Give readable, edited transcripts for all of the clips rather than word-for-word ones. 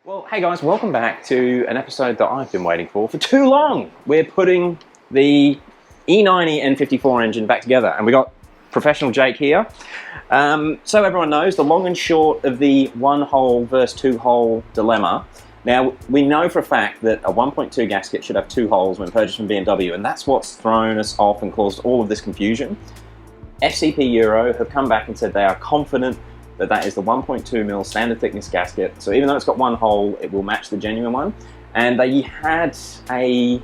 Well, hey guys, welcome back to an episode that I've been waiting for too long. We're putting the E90 N54 engine back together, and we got professional Jake here. So everyone knows the long and short of the one-hole versus two-hole dilemma. Now, we know for a fact that a 1.2 gasket should have two holes when purchased from BMW, and that's what's thrown us off and caused all of this confusion. FCP Euro have come back and said they are confident that that is the 1.2mm standard thickness gasket. So even though it's got one hole, it will match the genuine one. And they had they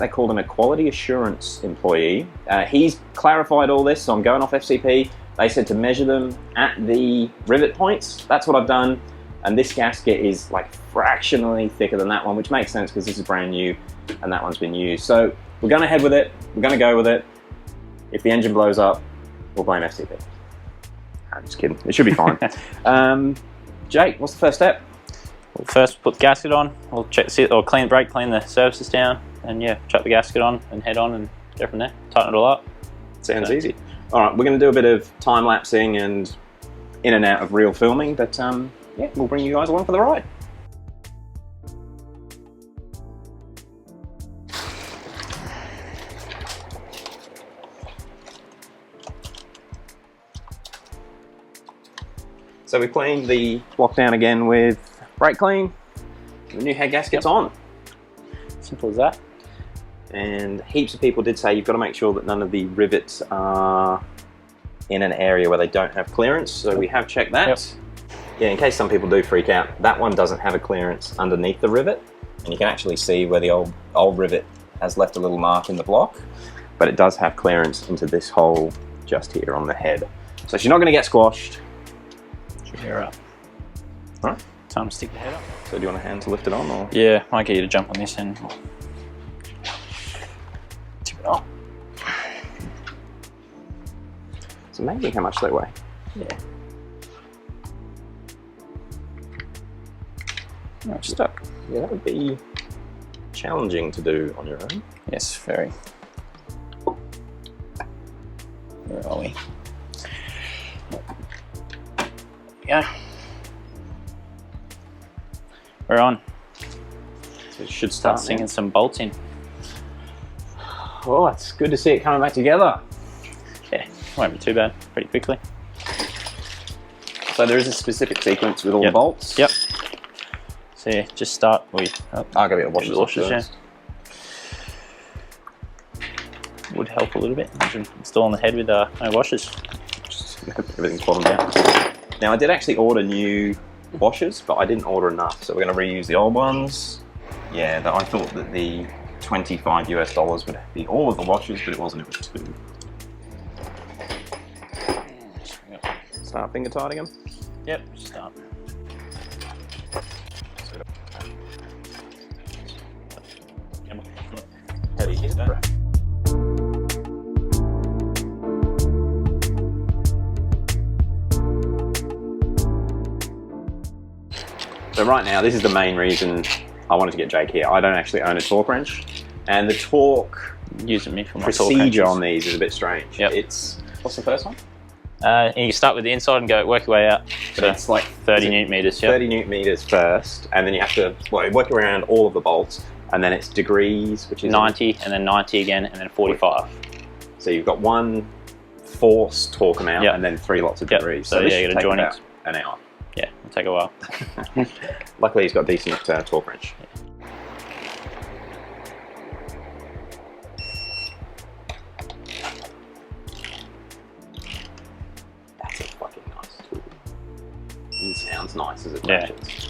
called him a quality assurance employee. He's clarified all this, so I'm going off FCP. They said to measure them at the rivet points. That's what I've done. And this gasket is like fractionally thicker than that one, which makes sense because this is brand new and that one's been used. So we're going ahead with it. We're going to go with it. If the engine blows up, we'll blame FCP. I'm just kidding. It should be fine. Jake, what's the first step? We'll first put the gasket on. We'll check or clean the brake, clean the surfaces down, and yeah, chuck the gasket on and head on and go from there. Tighten it all up. Sounds easy. All right, we're going to do a bit of time lapsing and in and out of real filming, but yeah, we'll bring you guys along for the ride. So we cleaned the block down again with brake clean. The new head gasket's on. Simple as that. And heaps of people did say you've got to make sure that none of the rivets are in an area where they don't have clearance. So we have checked that. Yep. Yeah, in case some people do freak out, that one doesn't have a clearance underneath the rivet. And you can actually see where the old rivet has left a little mark in the block, but it does have clearance into this hole just here on the head. So she's not going to get squashed. You're up. All right. Time to stick the head up. So do you want a hand to lift it on? Or? Yeah, I might get you to jump on this and tip it off. It's amazing how much they weigh. Yeah. No, it's stuck. Yeah, that would be challenging to do on your own. Yes, very. Where are we? Yeah. We're on. So it should Start singing some bolts in. Oh, it's good to see it coming back together. Yeah, won't be too bad. Pretty quickly. So there is a specific sequence with all the bolts. Yep. So yeah, just start. I'll go get the washers. Yeah. Would help a little bit. Install on the head with no washers. Just everything's bottomed out. Now I did actually order new washers, but I didn't order enough, so we're going to reuse the old ones. Yeah, I thought that the $25 US would be all of the washers, but it wasn't. It was two. Start finger tightening them. Yep, start. How do you hit that? So right now, this is the main reason I wanted to get Jake here. I don't actually own a torque wrench, and the torque procedure on these is a bit strange. Yep. It's, what's the first one? You start with the inside and work your way out. So it's like 30 newton meters. Yep. 30 newton meters first, and then you have to work around all of the bolts, and then it's degrees, which is 90, and then 90 again, and then 45. So you've got one force torque amount, and then 3 lots of degrees. So this yeah, you got to join about it. An hour. Yeah, it'll take a while. Luckily, he's got decent torque wrench. That's a fucking nice tool. It sounds nice as it matches.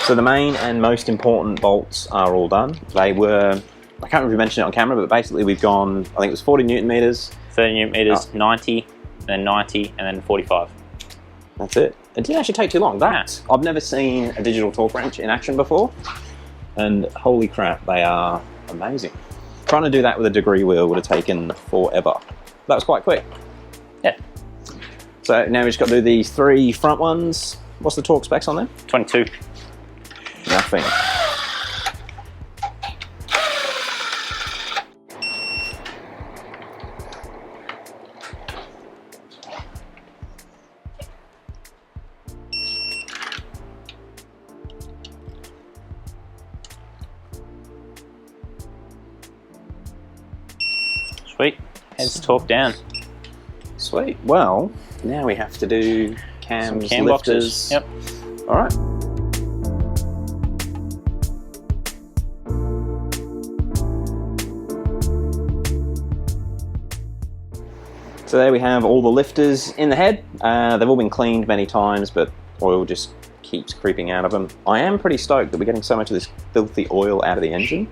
So the main and most important bolts are all done. They were, I can't remember if you mentioned it on camera, but basically we've gone, I think it was 40 newton meters. 30 newton meters, 90, then 90, and then 45. That's it. It didn't actually take too long. I've never seen a digital torque wrench in action before, and holy crap, they are amazing. Trying to do that with a degree wheel would have taken forever. That was quite quick. Yeah. So now we just got to do these 3 front ones. What's the torque specs on them? 22. Nothing. Sweet. Heads torque down. Sweet. Well, now we have to do cams, Cam lifters. boxes. Yep. All right. So there we have all the lifters in the head. They've all been cleaned many times, but oil just keeps creeping out of them. I am pretty stoked that we're getting so much of this filthy oil out of the engine.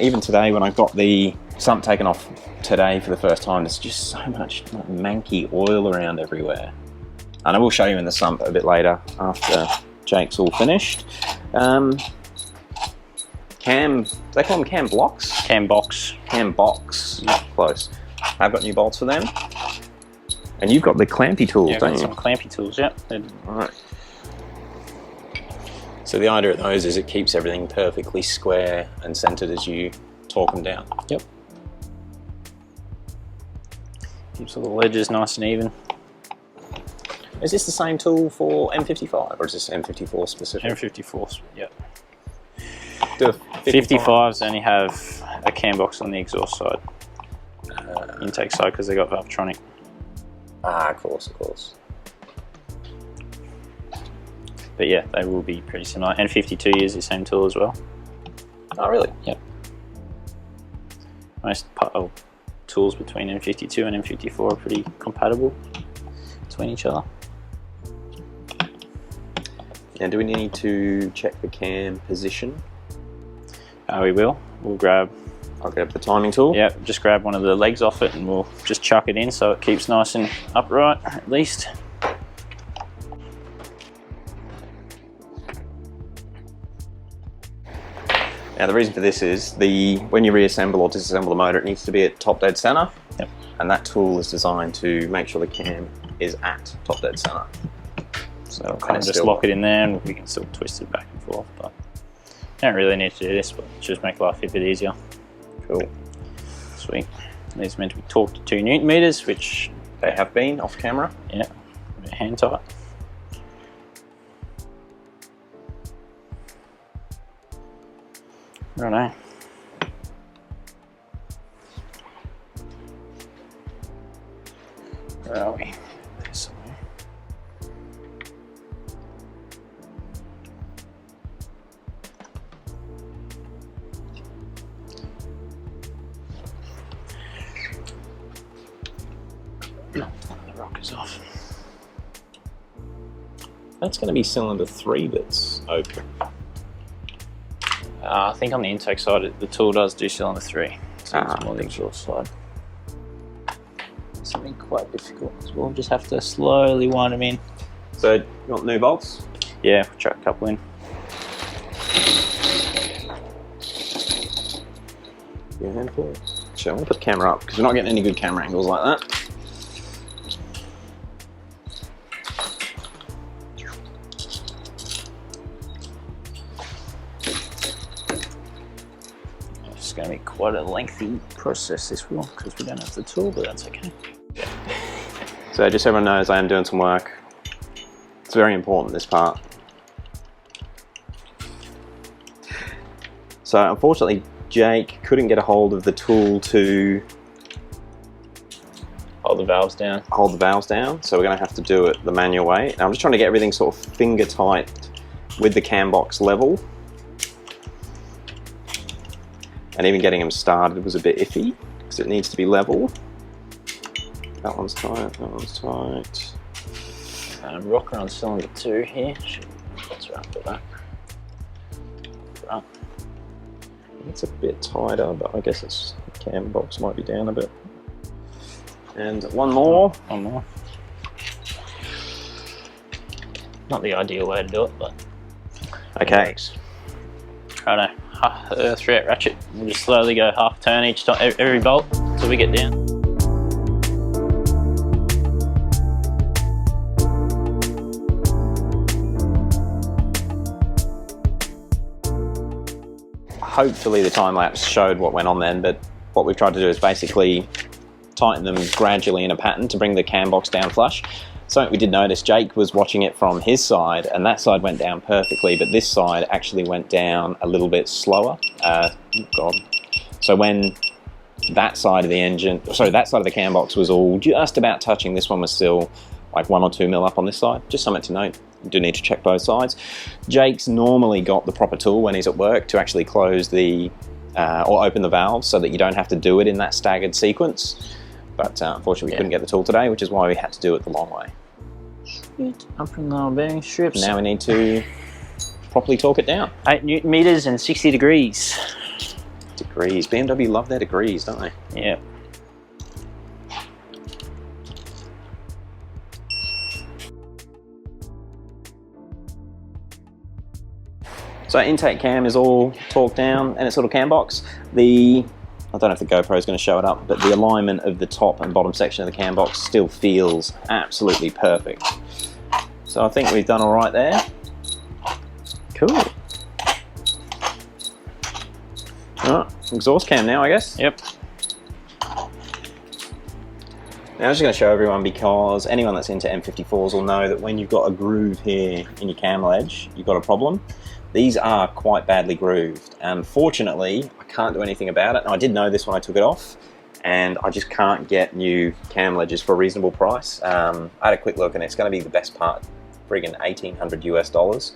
Even today when I got the sump taken off today for the first time, there's just so much like, manky oil around everywhere. And I will show you in the sump a bit later after Jake's all finished. Cam, they call them cam blocks? Cam box. Cam box, close. I've got new bolts for them. And you've got the clampy tools, Yeah, I've don't got you? some clampy tools, yep. Alright. So the idea of those is it keeps everything perfectly square and centered as you torque them down. Yep. Keeps all the ledges nice and even. Is this the same tool for M55 or is this M54 specific? M54s, yep. Do a 55s only have a cam box on the exhaust side. Intake side because they got Valvetronic. Ah, of course, of course. But yeah, they will be pretty similar. And 52 uses the same tool as well. Oh, really? Yep. Most tools between M52 and M54 are pretty compatible between each other. Now, do we need to check the cam position? We will. We'll grab. I'll grab the timing tool. Yeah, just grab one of the legs off it and we'll just chuck it in so it keeps nice and upright at least. Now the reason for this is when you reassemble or disassemble the motor, it needs to be at top dead center. Yep. And that tool is designed to make sure the cam is at top dead center. So we'll kind of just lock it in there and we can still twist it back and forth. But you don't really need to do this, but just make life a bit easier. Cool. Sweet. These are meant to be torqued to 2 Newton meters, which they have been off camera. Yeah, hand tight. Righto. Where are we? There's somewhere. No, the rock is off. That's going to be cylinder 3 that's open. I think on the intake side, the tool does do cylinder 3. So it's more the I think exhaust side. It's something quite difficult because we'll just have to slowly wind them in. So, you want new bolts? Yeah, we'll chuck a couple in. Yeah, handful. So I'm going to put the camera up because we're not getting any good camera angles like that. It's going to be quite a lengthy process, this will, because we don't have the tool, but that's okay. So just so everyone knows, I am doing some work. It's very important, this part. So unfortunately, Jake couldn't get a hold of the tool to Hold the valves down. hold the valves down, so we're going to have to do it the manual way. And I'm just trying to get everything sort of finger tight with the cam box level. And even getting them started was a bit iffy because it needs to be level. That one's tight, that one's tight. Rocker on cylinder 2 here. Let's wrap it up. Right. It's a bit tighter, but I guess it's the cam box might be down a bit. And one more. One more. Not the ideal way to do it, but Okay. righto. throughout ratchet. We'll just slowly go half turn each time, every bolt until we get down. Hopefully the time lapse showed what went on then, but what we've tried to do is basically tighten them gradually in a pattern to bring the cam box down flush. Something we did notice, Jake was watching it from his side and that side went down perfectly, but this side actually went down a little bit slower. So when that side of the engine, sorry, that side of the cam box was all just about touching, this one was still like 1 or 2 mil up on this side. Just something to note. You do need to check both sides. Jake's normally got the proper tool when he's at work to actually close the or open the valves so that you don't have to do it in that staggered sequence. But unfortunately we couldn't get the tool today, which is why we had to do it the long way. Up and lower bearing strips. Now we need to properly torque it down. 8 Newton meters and 60 degrees. Degrees. BMW love their degrees, don't they? Yeah. So intake cam is all torqued down and its little cam box. I don't know if the GoPro is going to show it up, but the alignment of the top and bottom section of the cam box still feels absolutely perfect. So I think we've done all right there. Cool. All right, exhaust cam now, I guess. Yep. Now I'm just going to show everyone, because anyone that's into M54s will know that when you've got a groove here in your cam ledge, you've got a problem. These are quite badly grooved, and fortunately I can't do anything about it. Now, I did know this when I took it off, and I just can't get new cam ledges for a reasonable price. I had a quick look and it's going to be the best part, friggin' $1,800 US,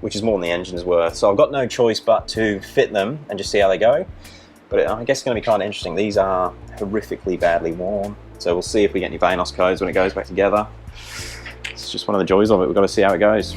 which is more than the engine's worth. So I've got no choice but to fit them and just see how they go. But I guess it's going to be kind of interesting. These are horrifically badly worn, so we'll see if we get any Vanos codes when it goes back together. It's just one of the joys of it. We've got to see how it goes.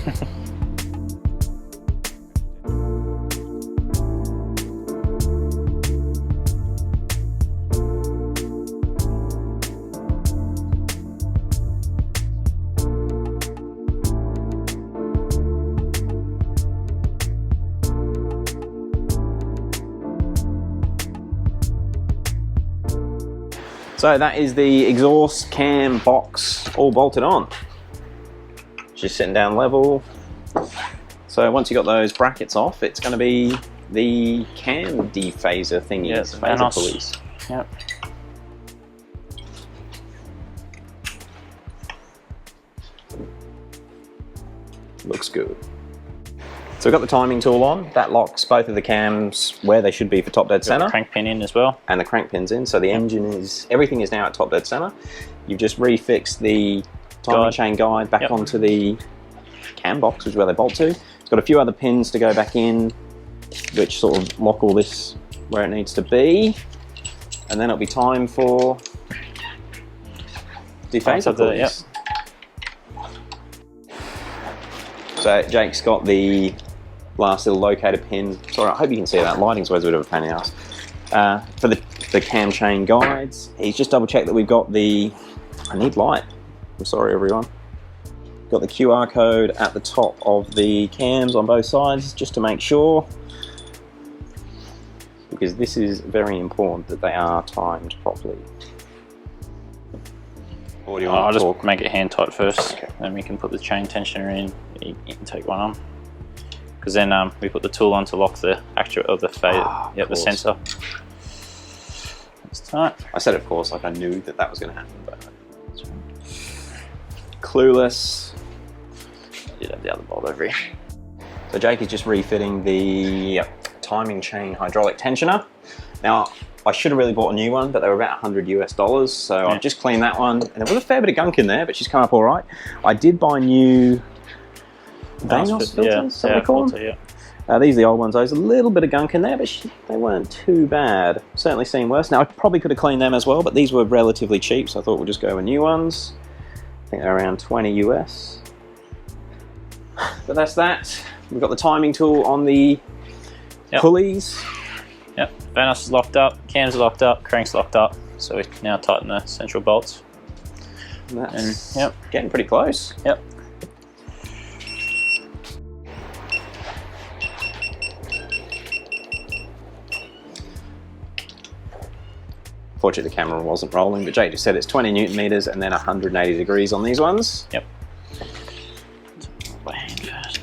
So that is the exhaust cam box all bolted on. Just sitting down level. So once you got those brackets off, it's going to be the cam dephaser thingy. Yeah, it's phaser pulleys. Yep. Looks good. So we've got the timing tool on. That locks both of the cams where they should be for top dead center. Crank pin in as well. And the crank pin's in. So the engine is, everything is now at top dead center. You've just refixed the timing chain guide back onto the cam box, which is where they bolt to. It's got a few other pins to go back in, which sort of lock all this where it needs to be. And then it'll be time for dephaser pulleys. So Jake's got the last little locator pin. Sorry, I hope you can see that. Lighting's always a bit of a pain in the ass. For the cam chain guides, he's just double checked that we've got the, I need light. I'm sorry everyone. Got the QR code at the top of the cams on both sides, just to make sure. Because this is very important that they are timed properly. Or do you want I'll just make it hand tight first, then we can put the chain tensioner in. You can take one on, because then we put the tool on to lock the actuator of the the sensor. It's tight. I said of course, like I knew that that was going to happen, but clueless. I did have the other bolt over here. So Jake is just refitting the timing chain hydraulic tensioner. Now, I should have really bought a new one, but they were about $100 US, so I've just cleaned that one, and there was a fair bit of gunk in there, but she's come up all right. I did buy new Vanos filters, they call them? These are the old ones. There's a little bit of gunk in there, but they weren't too bad. Certainly seen worse. Now, I probably could have cleaned them as well, but these were relatively cheap, so I thought we'll just go with new ones. I think they're around 20 US. But that's that. We've got the timing tool on the pulleys. Yep, Vanos is locked up, cams are locked up, crank's locked up, so we now tighten the central bolts. And that's getting pretty close. Yep. Fortunately, the camera wasn't rolling, but Jake just said it's 20 Newton meters and then 180 degrees on these ones. Yep. My hand first.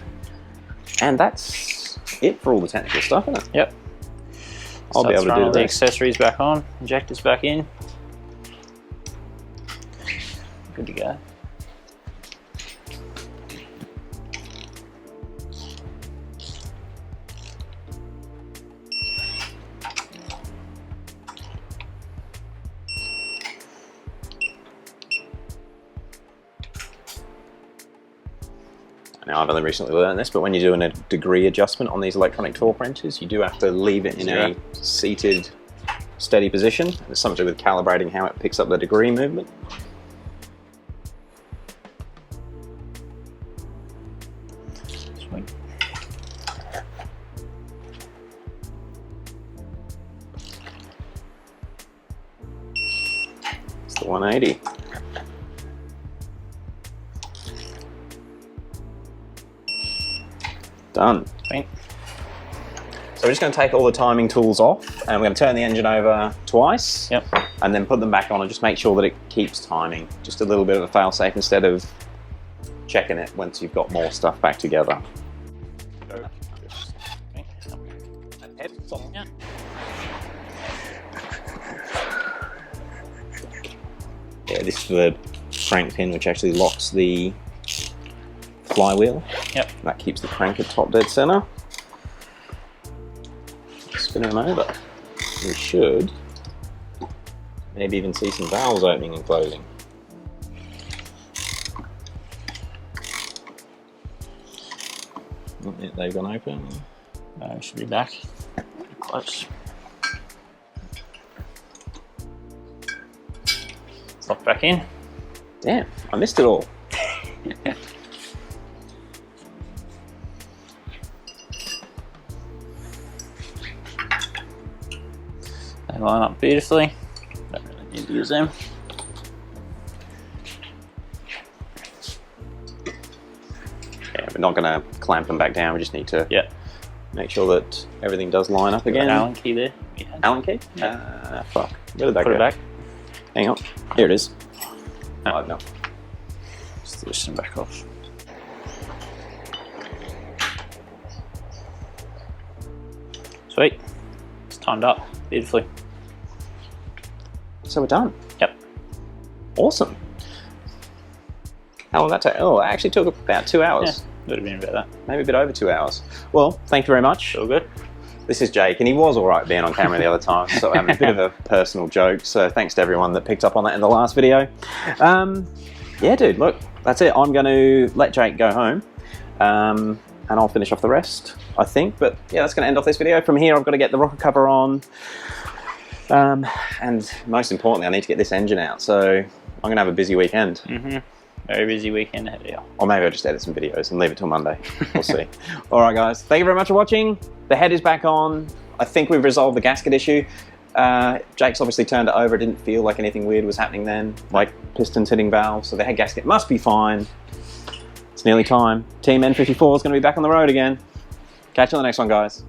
And that's it for all the technical stuff, isn't it? Yep. I'll be able to do all the accessories back on, injectors back in. Good to go. Now, I've only recently learned this, but when you're doing a degree adjustment on these electronic torque wrenches, you do have to leave it in a seated, steady position. It's something to do with calibrating how it picks up the degree movement. Sweet. It's the 180. Done. Sweet. So we're just going to take all the timing tools off and we're going to turn the engine over twice. Yep. And then put them back on and just make sure that it keeps timing. Just a little bit of a fail-safe instead of checking it once you've got more stuff back together. Yeah, this is the crank pin which actually locks the flywheel. Yep. That keeps the crank at top dead center. Spin them over. We should maybe even see some valves opening and closing. Not yet they've gone open. No, we should be back. Close. Lock back in. Damn, I missed it all. They line up beautifully. Don't really need to use them. Yeah, we're not going to clamp them back down. We just need to make sure that everything does line up again. Allen key there. Allen key? Yeah. Fuck. Where did that Put go? it back. Hang on. Here it is. No. No. Just loosen back off. Sweet. It's timed up beautifully. So we're done. Yep. Awesome. How long did that take? Oh, it actually took about 2 hours. Yeah, would have been about that. Maybe a bit over 2 hours. Well, thank you very much. All good. This is Jake, and he was all right being on camera the other time, so having a bit of a personal joke. So thanks to everyone that picked up on that in the last video. Yeah, dude, look, that's it. I'm going to let Jake go home, and I'll finish off the rest, I think. But yeah, that's going to end off this video. From here, I've got to get the rocker cover on, and most importantly, I need to get this engine out. So I'm going to have a busy weekend. Very busy weekend ahead of you. Or maybe I'll just edit some videos and leave it till Monday. We'll see. All right, guys. Thank you very much for watching. The head is back on. I think we've resolved the gasket issue. Jake's obviously turned it over. It didn't feel like anything weird was happening then, like pistons hitting valves. So the head gasket must be fine. It's nearly time. Team N54 is going to be back on the road again. Catch you on the next one, guys.